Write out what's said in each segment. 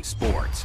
Sports.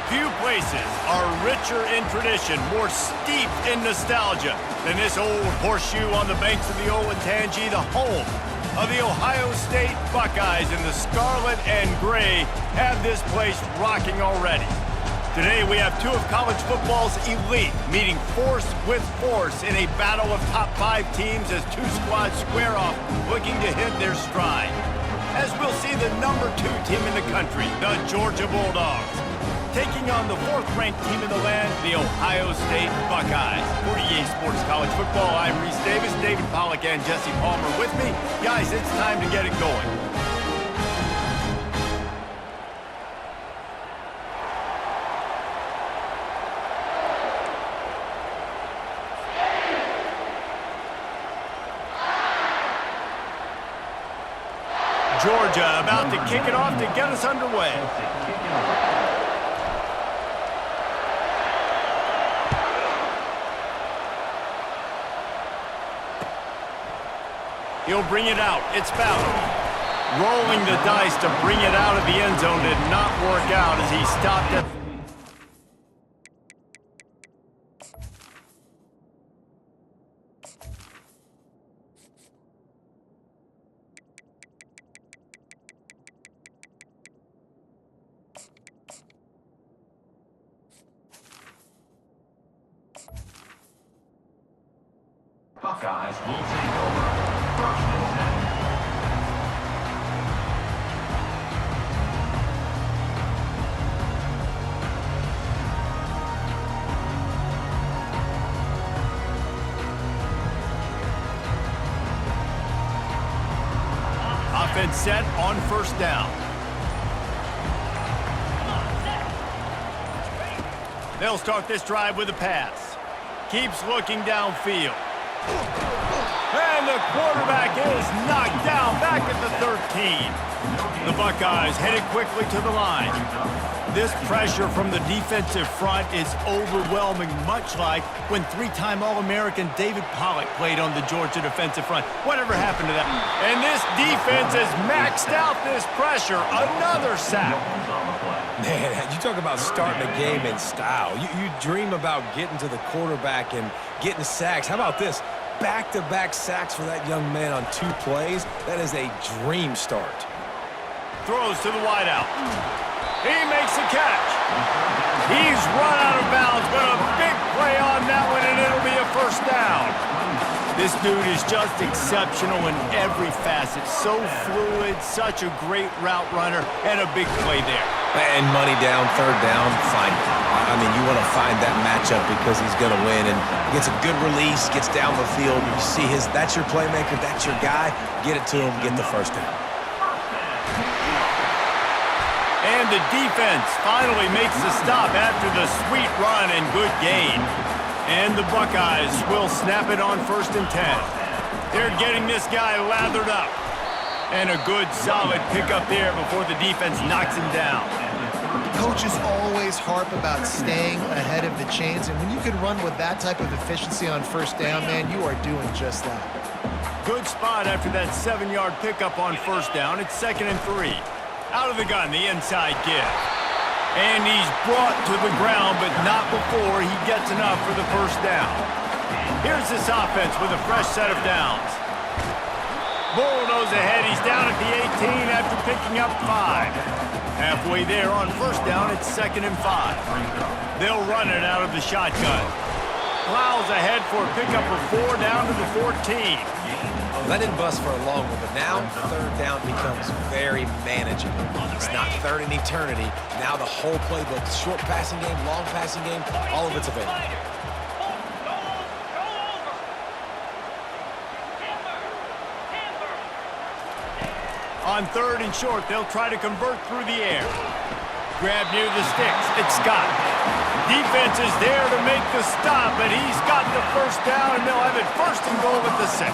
Few places are richer in tradition, more steeped in nostalgia than this old horseshoe on the banks of the Olentangy, the home of the Ohio State Buckeyes. And the scarlet and gray have this place rocking already. Today we have two of college football's elite meeting force with force in a battle of top 5 teams as two squads square off looking to hit their stride. As we'll see the number 2 team in the country, the Georgia Bulldogs, taking on the 4th-ranked team in the land, the Ohio State Buckeyes. For EA Sports College Football, I'm Reese Davis, David Pollack, and Jesse Palmer with me. Guys, it's time to get it going. Georgia about to kick it off to get us underway. He'll bring it out. It's Ballard. Rolling the dice to bring it out of the end zone did not work out as he stopped it. Buckeyes will take over. First and 10. Offense set on first down. They'll start this drive with a pass. Keeps looking downfield. And the quarterback is knocked down back at the 13. The Buckeyes headed quickly to the line. This pressure from the defensive front is overwhelming, much like when 3-time All-American David Pollack played on the Georgia defensive front. Whatever happened to that? And this defense has maxed out this pressure. Another sack. Man, you talk about starting a game in style. You dream about getting to the quarterback and getting sacks. How about this? Back-to-back sacks for that young man on 2 plays. That is a dream start. Throws to the wideout. He makes the catch. He's run out of bounds, but a big play on that one, and it'll be a first down. This dude is just exceptional in every facet. So fluid, such a great route runner, and a big play there. And money down, 3rd down, find it. I mean, you want to find that matchup because he's going to win, and gets a good release, gets down the field. You see that's your playmaker, that's your guy. Get it to him, get the first down. And the defense finally makes the stop after the sweet run and good gain. And the Buckeyes will snap it on 1st and 10. They're getting this guy lathered up. And a good, solid pickup there before the defense knocks him down. Coaches always harp about staying ahead of the chains, and when you can run with that type of efficiency on 1st down, man, you are doing just that. Good spot after that 7-yard pickup on first down. It's 2nd and 3. Out of the gun, the inside give. And he's brought to the ground, but not before he gets enough for the first down. Here's this offense with a fresh set of downs. Bullnose ahead. He's down at the 18 after picking up 5. Halfway there on first down, it's 2nd and 5. They'll run it out of the shotgun. Plows ahead for a pickup of 4 down to the 14. That didn't bust for a long one, but now third down becomes very manageable. It's not third in eternity. Now the whole playbook, short passing game, long passing game, all of it's available. On 3rd and short, they'll try to convert through the air. Grab near the sticks. It's Scott. Defense is there to make the stop, but he's got the first down, and they'll have it 1st and goal at the 6.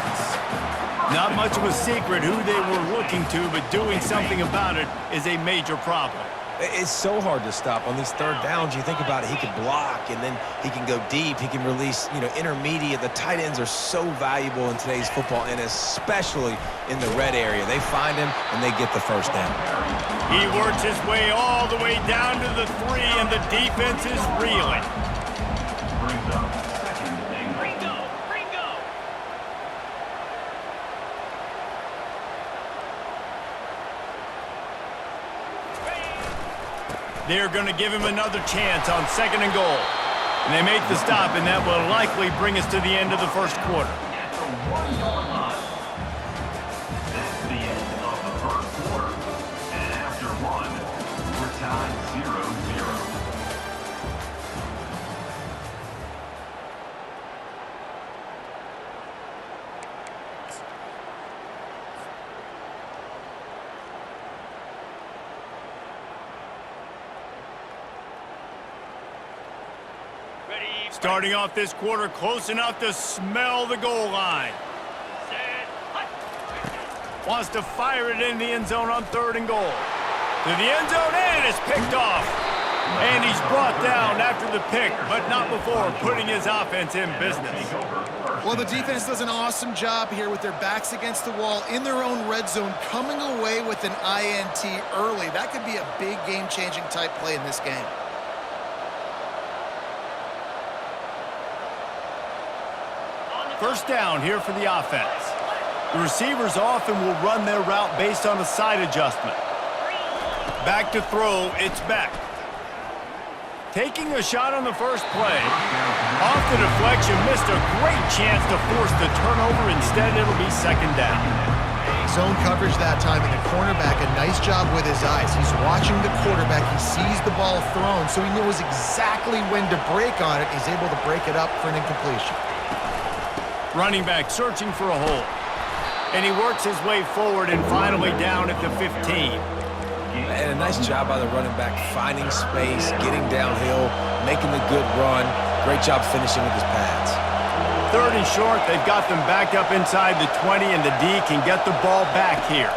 Not much of a secret who they were looking to, but doing something about it is a major problem. It's so hard to stop on these third downs. You think about it, he can block, and then he can go deep. He can release, intermediate. The tight ends are so valuable in today's football, and especially in the red area. They find him, and they get the first down. He works his way all the way down to the 3, and the defense is reeling. Brings up 2nd and 8. They're going to give him another chance on 2nd and goal. And they make the stop, and that will likely bring us to the end of the first quarter. At the 1-yard line. That's the end of the first quarter. And after 1, we're tied 0-0. Starting off this quarter close enough to smell the goal line. Wants to fire it in the end zone on 3rd and goal. To the end zone, and it's picked off. And he's brought down after the pick, but not before putting his offense in business. Well, the defense does an awesome job here with their backs against the wall in their own red zone, coming away with an INT early. That could be a big game-changing type play in this game. First down here for the offense. The receivers often will run their route based on a side adjustment. Back to throw, it's Beck. Taking a shot on the first play. Off the deflection, missed a great chance to force the turnover. Instead, it'll be 2nd down. Zone coverage that time, and the cornerback, a nice job with his eyes. He's watching the quarterback. He sees the ball thrown, so he knows exactly when to break on it. He's able to break it up for an incompletion. Running back searching for a hole. And he works his way forward and finally down at the 15. And a nice job by the running back, finding space, getting downhill, making the good run. Great job finishing with his pads. 3rd and short, they've got them back up inside the 20, and the D can get the ball back here.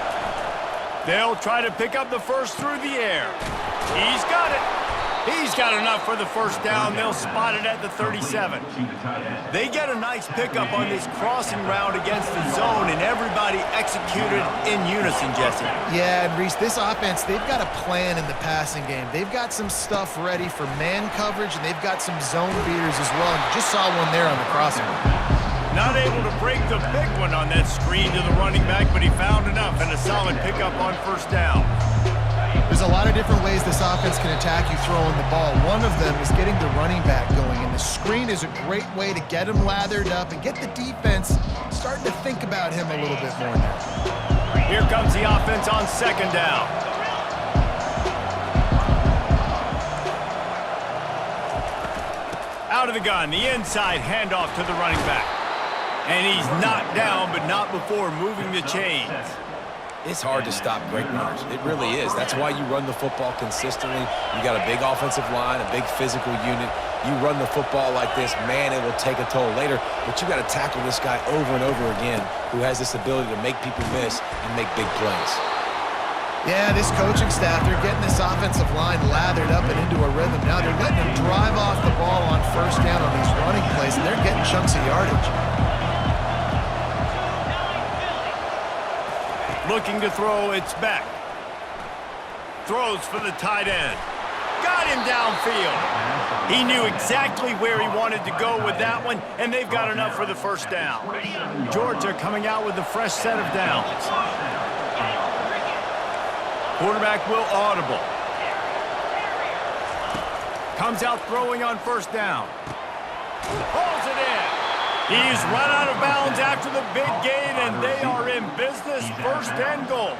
They'll try to pick up the first through the air. He's got it. He's got enough for the first down. They'll spot it at the 37. They get a nice pickup on this crossing route against the zone, and everybody executed in unison, Jesse. Yeah, and Reese, this offense, they've got a plan in the passing game. They've got some stuff ready for man coverage, and they've got some zone beaters as well. And you just saw one there on the crossing route. Not able to break the big one on that screen to the running back, but he found enough and a solid pickup on first down. There's a lot of different ways this offense can attack you throwing the ball. One of them is getting the running back going, and the screen is a great way to get him lathered up and get the defense starting to think about him a little bit more now. Here comes the offense on 2nd down. Out of the gun, the inside handoff to the running back. And he's knocked down, but not before moving the chains. It's hard to stop great runners. It really is. That's why you run the football consistently. You got a big offensive line, a big physical unit. You run the football like this, man, it will take a toll later. But you got to tackle this guy over and over again who has this ability to make people miss and make big plays. Yeah, this coaching staff, they're getting this offensive line lathered up and into a rhythm. Now they're letting them drive off the ball on first down on these running plays, and they're getting chunks of yardage. Looking to throw, it's Beck. Throws for the tight end. Got him downfield. He knew exactly where he wanted to go with that one, and they've got enough for the first down. Georgia coming out with a fresh set of downs. Quarterback will audible. Comes out throwing on first down. Pulls it in. He's run out of bounds after the big gain, and they are in business, first and goal.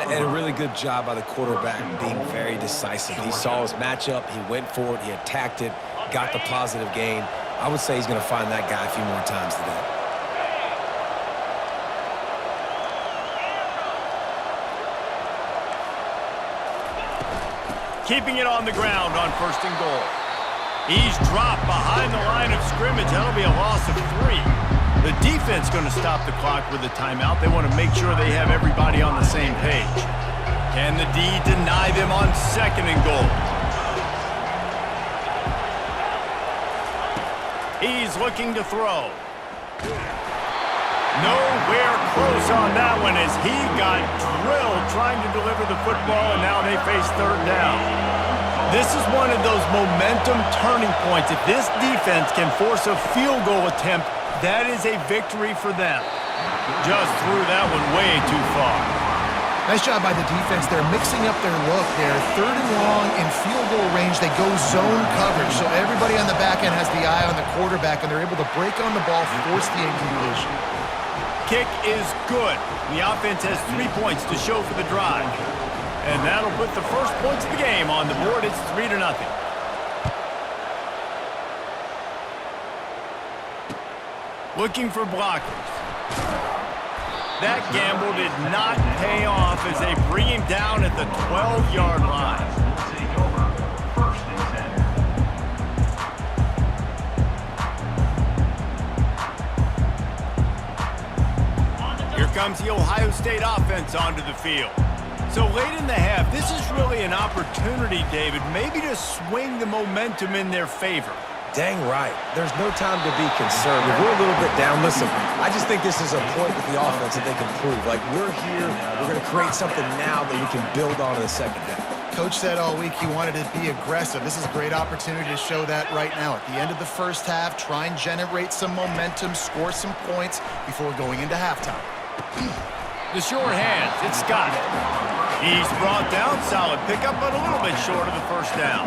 And a really good job by the quarterback being very decisive. He saw his matchup, he went for it, he attacked it, got the positive gain. I would say he's going to find that guy a few more times today. Keeping it on the ground on first and goal. He's dropped behind the line of scrimmage. That'll be a loss of 3. The defense going to stop the clock with a timeout. They want to make sure they have everybody on the same page. Can the D deny them on second and goal? He's looking to throw. Nowhere close on that one as he got drilled trying to deliver the football, and now they face third down. This is one of those momentum turning points. If this defense can force a field goal attempt, that is a victory for them. Just threw that one way too far. Nice job by the defense. They're mixing up their look there. Third and long in field goal range. They go zone coverage. So everybody on the back end has the eye on the quarterback, and they're able to break on the ball, force the incompletion. Kick is good. The offense has 3 points to show for the drive. And that'll put the first points of the game on the board. It's 3-0. Looking for blockers. That gamble did not pay off as they bring him down at the 12-yard line. Take over, first and 10. Here comes the Ohio State offense onto the field. So late in the half, this is really an opportunity, David, maybe to swing the momentum in their favor. Dang right. There's no time to be concerned. If we're a little bit down, listen, I just think this is a point with the offense that they can prove. Like, we're here, we're going to create something now that we can build on in the second half. Coach said all week he wanted to be aggressive. This is a great opportunity to show that right now. At the end of the first half, try and generate some momentum, score some points before going into halftime. The short hands, it's Scott. He's brought down, solid pickup, but a little bit short of the first down.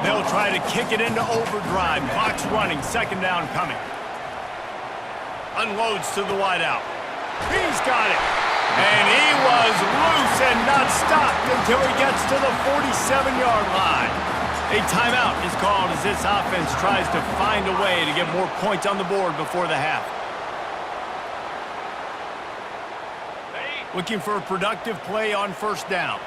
They'll try to kick it into overdrive. Clock's running, second down coming. Unloads to the wideout. He's got it. And he was loose and not stopped until he gets to the 47-yard line. A timeout is called as this offense tries to find a way to get more points on the board before the half. Looking for a productive play on first down.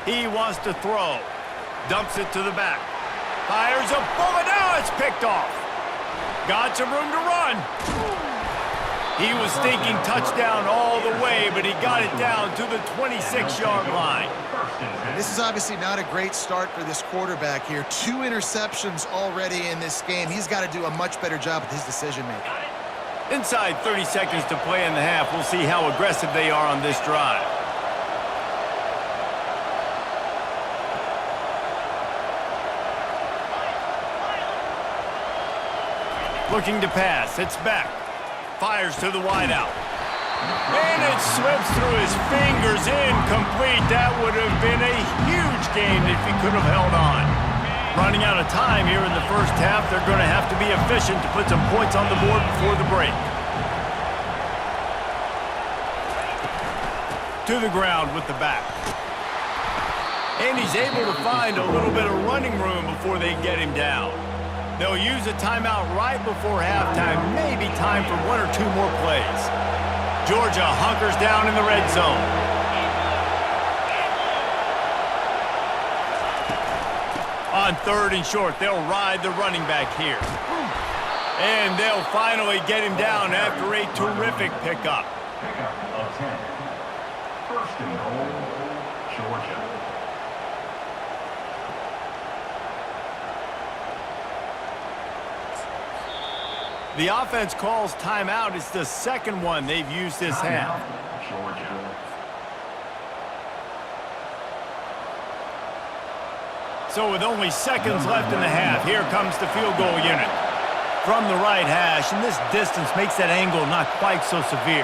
He wants to throw. Dumps it to the back. Fires a bullet. Now it's picked off. Got some room to run. He was thinking touchdown all the way, but he got it down to the 26-yard line. This is obviously not a great start for this quarterback here. 2 interceptions already in this game. He's got to do a much better job with his decision-making. Inside 30 seconds to play in the half. We'll see how aggressive they are on this drive. Looking to pass. It's back. Fires to the wideout. And it slips through his fingers, incomplete. That would have been a huge game if he could have held on. Running out of time here in the first half, they're going to have to be efficient to put some points on the board before the break. To the ground with the back. And he's able to find a little bit of running room before they get him down. They'll use a timeout right before halftime, maybe time for 1 or 2 more plays. Georgia hunkers down in the red zone. On third and short, they'll ride the running back here. And they'll finally get him down after a terrific pickup. Pickup of 10. First and goal, Georgia. The offense calls timeout. It's the second one they've used this half. Georgia. So with only seconds left in the half, here comes the field goal unit. From the right hash, and this distance makes that angle not quite so severe.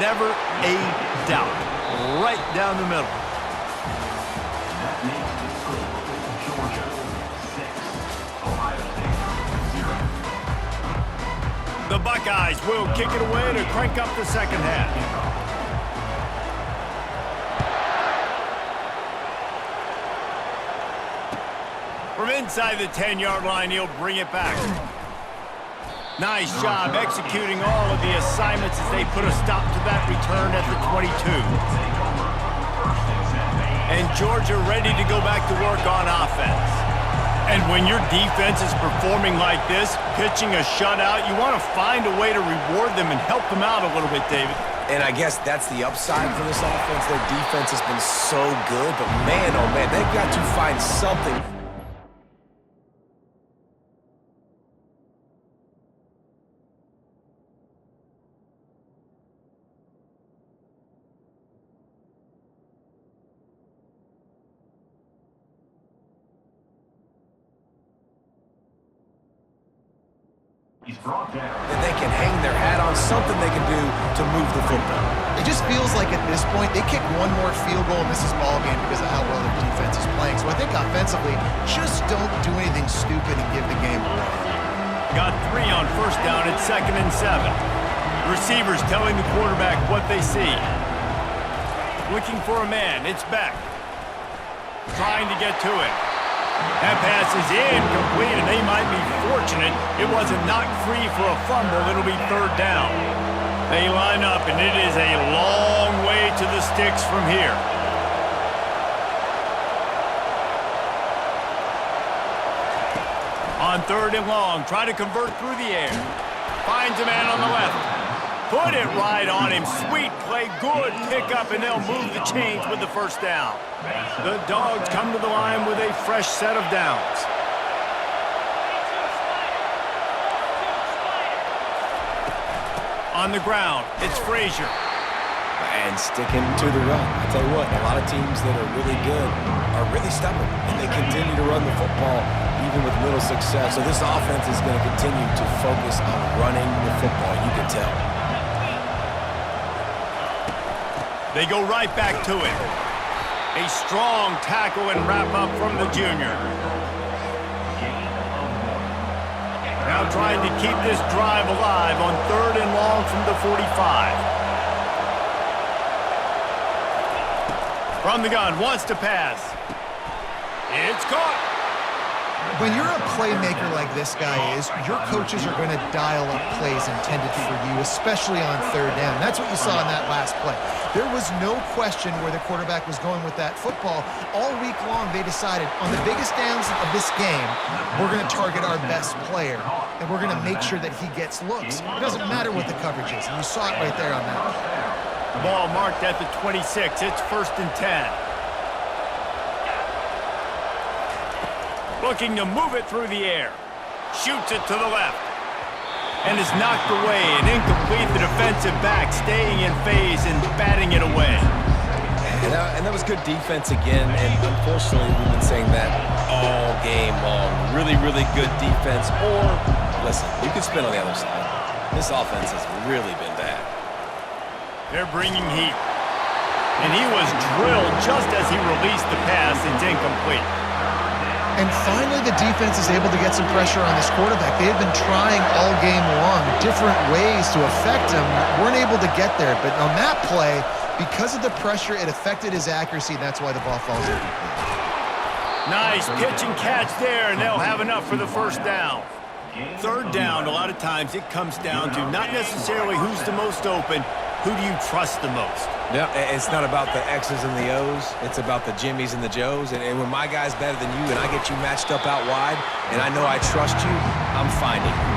Never a doubt. Right down the middle. That makes the score Georgia 6, Ohio State 0. The Buckeyes will kick it away to crank up the second half. From inside the 10-yard line, he'll bring it back. Nice job executing all of the assignments as they put a stop to that return at the 22. And Georgia ready to go back to work on offense. And when your defense is performing like this, pitching a shutout, you want to find a way to reward them and help them out a little bit, David. And I guess that's the upside for this offense. Their defense has been so good, but man, oh man, they've got to find something. He's brought down. And they can hang their hat on something they can do to move the football. It just feels like at this point, they kick one more field goal and this is ball game because of how well their defense is playing. So I think offensively, just don't do anything stupid and give the game away. Got 3 on first down at 2nd and 7. Receivers telling the quarterback what they see. Looking for a man. It's Beck. Trying to get to it. That pass is incomplete, and they might be fortunate it wasn't knocked free for a fumble. It'll be 3rd down. They line up, and it is a long way to the sticks from here. On 3rd and long, try to convert through the air. Finds a man on the left. Put it right on him. Sweet play, good pickup, and they'll move the chains with the 1st down. The Dogs come to the line with a fresh set of downs. On the ground, it's Frazier. And sticking to the run. I tell you what, a lot of teams that are really good are really stubborn, and they continue to run the football even with little success. So this offense is going to continue to focus on running the football, you can tell. They go right back to it. A strong tackle and wrap-up from the junior. Now trying to keep this drive alive on 3rd and long from the 45. From the gun, wants to pass. It's caught. When you're a playmaker like this guy is, your coaches are going to dial up plays intended for you, especially on 3rd down. That's what you saw in that last play. There was no question where the quarterback was going with that football. All week long, they decided on the biggest downs of this game, we're going to target our best player, and we're going to make sure that he gets looks. It doesn't matter what the coverage is, and you saw it right there on that play. Ball marked at the 26. It's 1st and 10. Looking to move it through the air. Shoots it to the left. And is knocked away and incomplete. The defensive back staying in phase and batting it away. And that was good defense again. And unfortunately, we've been saying that all game long. Really, really good defense. Or, listen, you can spin on the other side. This offense has really been bad. They're bringing heat. And he was drilled just as he released the pass. It's incomplete. And finally, the defense is able to get some pressure on this quarterback. They had been trying all game long, different ways to affect him. Weren't able to get there. But on that play, because of the pressure, it affected his accuracy, and that's why the ball falls incomplete. Nice pitch and catch there, and they'll have enough for the 1st down. 3rd down, a lot of times it comes down to not necessarily who's the most open, who do you trust the most? Yeah, it's not about the X's and the O's. It's about the Jimmys and the Joes. And when my guy's better than you and I get you matched up out wide and I know I trust you, I'm finding you.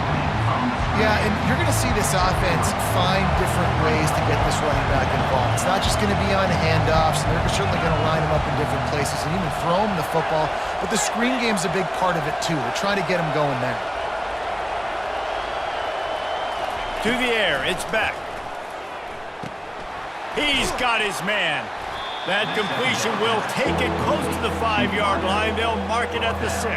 Yeah, and you're going to see this offense find different ways to get this running back involved. It's not just going to be on handoffs, and they're certainly going to line him up in different places and even throw him the football. But the screen game's a big part of it, too. They're trying to get him going there. To the air, it's Beck. He's got his man. That completion will take it close to the 5-yard line. They'll mark it at the 6.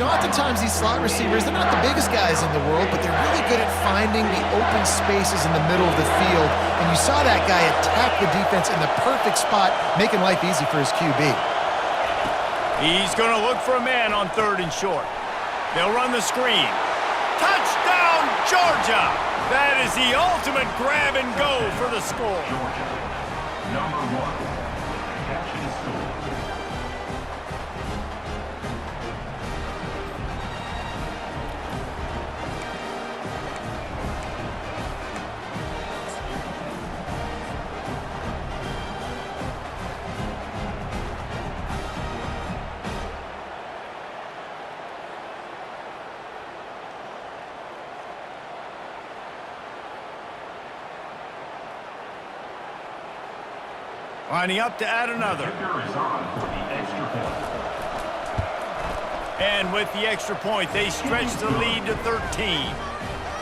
Oftentimes these slot receivers, they're not the biggest guys in the world, but they're really good at finding the open spaces in the middle of the field. And you saw that guy attack the defense in the perfect spot, making life easy for his QB. He's going to look for a man on 3rd and short. They'll run the screen. Touchdown, Georgia! That is the ultimate grab and go for the score. Georgia, number 1, catch and score. Lining up to add another. Kicker is on for the extra point. And with the extra point, they stretch the lead to 13.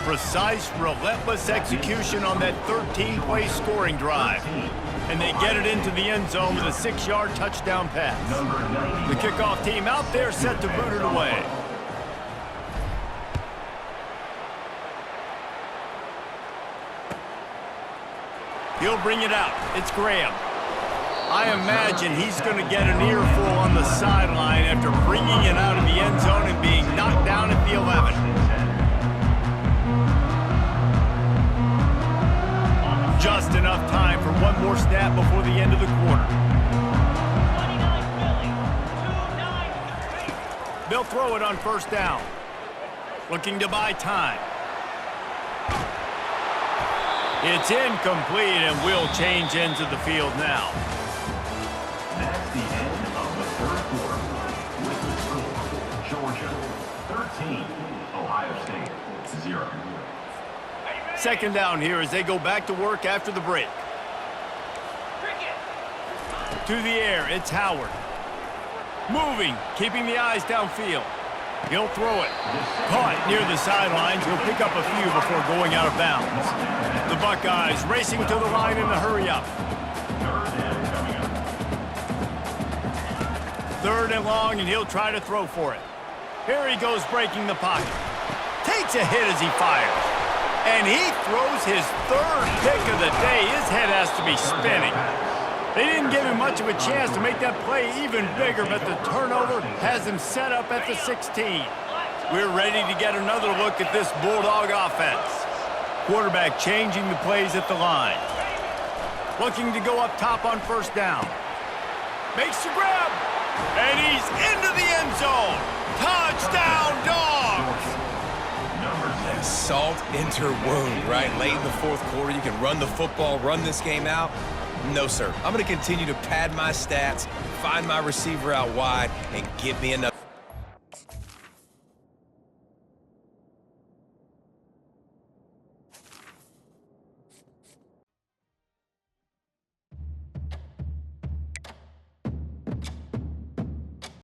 Precise, relentless execution on that 13-play scoring drive. And they get it into the end zone with a 6-yard touchdown pass. The kickoff team out there set to boot it away. He'll bring it out. It's Graham. I imagine he's going to get an earful on the sideline after bringing it out of the end zone and being knocked down at the 11. Just enough time for one more snap before the end of the quarter. They'll throw it on 1st down. Looking to buy time. It's incomplete and will change ends of the field now. That's the end of the 3rd quarter. With the score, Georgia 13, Ohio State 0. 2nd down here as they go back to work after the break. To the air, it's Howard. Moving, keeping the eyes downfield. He'll throw it. Caught near the sidelines. He'll pick up a few before going out of bounds. The Buckeyes racing to the line in a hurry-up. 3rd and long, and he'll try to throw for it. Here he goes breaking the pocket. Takes a hit as he fires. And he throws his 3rd pick of the day. His head has to be spinning. They didn't give him much of a chance to make that play even bigger, but the turnover has him set up at the 16. We're ready to get another look at this Bulldog offense. Quarterback changing the plays at the line. Looking to go up top on 1st down. Makes the grab. And he's into the end zone. Touchdown, Dogs! Salt into wound, right? Late in the 4th quarter, you can run the football, run this game out. No, sir. I'm going to continue to pad my stats, find my receiver out wide, and give me another.